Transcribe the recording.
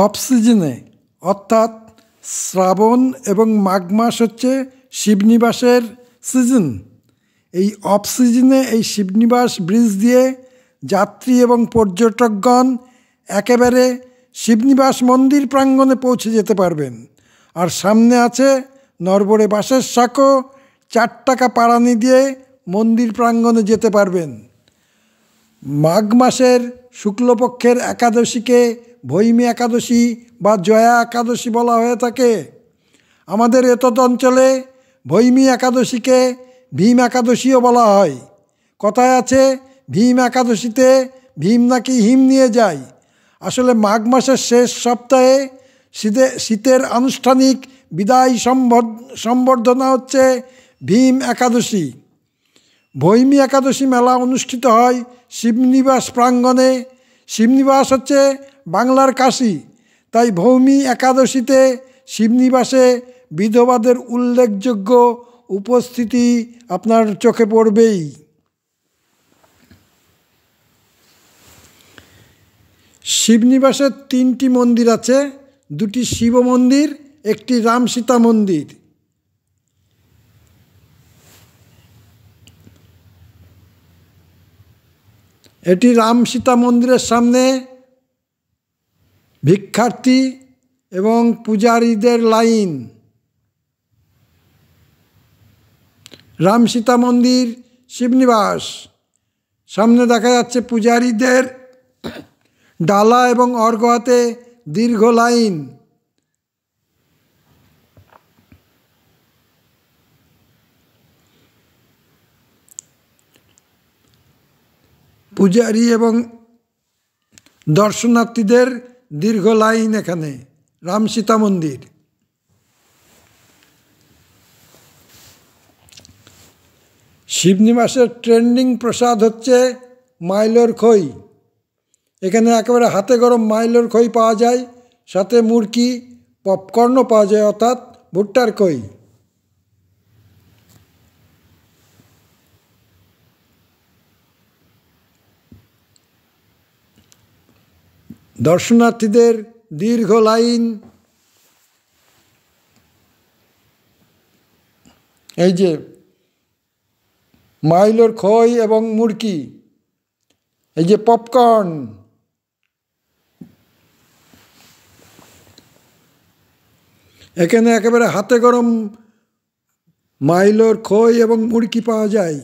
Of সিজনে অর্থাৎ শ্রাবণ এবং মাঘ মাস হচ্ছে শিবনিবাসের সিজন। এই অফ সিজনে এই শিবনিবাস ব্রিজ দিয়ে যাত্রী এবং পর্যটকগণ একেবারে শিবনিবাস মন্দির প্রাঙ্গণে পৌঁছে যেতে পারবেন। আর সামনে আছে নরবরে বাঁশের সাঁকো, 4 টাকা পারানি দিয়ে মন্দির প্রাঙ্গণে যেতে পারবেন। মাঘ মাসের শুক্লপক্ষের একাদশীকে ভৈমী একাদশী বা জয়া একাদশী বলা হয়ে থাকে। আমাদের এতদ অঞ্চলে ভৈমী একাদশীকে ভীম একাদশীও বলা হয়। কথায় আছে ভীম একাদশীতে ভীম নাকি হিম নিয়ে যায়। আসলে মাঘ মাসের শেষ সপ্তাহে শীতের আনুষ্ঠানিক বিদায় সম্বর্ধনা হচ্ছে ভীম একাদশী। ভৈমী একাদশী মেলা অনুষ্ঠিত হয় শিবনিবাস প্রাঙ্গণে। শিবনিবাস হচ্ছে বাংলার কাশী, তাই ভৌমী একাদশীতে শিবনিবাসে বিধবাদের উল্লেখযোগ্য উপস্থিতি আপনার চোখে পড়বেই। শিবনিবাসের 3টি মন্দির আছে, 2টি শিব মন্দির, 1টি রাম সীতা মন্দির। এটি রাম সীতা মন্দিরের সামনে ভিক্ষার্থী এবং পূজারীদের লাইন। রাম সীতা মন্দির শিবনিবাস, সামনে দেখা যাচ্ছে পূজারীদের ডালা এবং অর্ঘ্য হাতে দীর্ঘ লাইন। পূজারী এবং দর্শনার্থীদের দীর্ঘ লাইন এখানে রাম সীতা মন্দির। শিবনিবাসের ট্রেন্ডিং প্রসাদ হচ্ছে মাইলোর খই। এখানে একেবারে হাতে গরম মাইলোর খই পাওয়া যায়, সাথে মুরকি, পপকর্নও পাওয়া যায়, অর্থাৎ ভুট্টার খই। দর্শনার্থীদের দীর্ঘ লাইন। এই যে মাইলোর খই এবং মুরকি, এই যে পপকর্ন, এখানে একেবারে হাতে গরম মাইলোর খই এবং মুরকি পাওয়া যায়।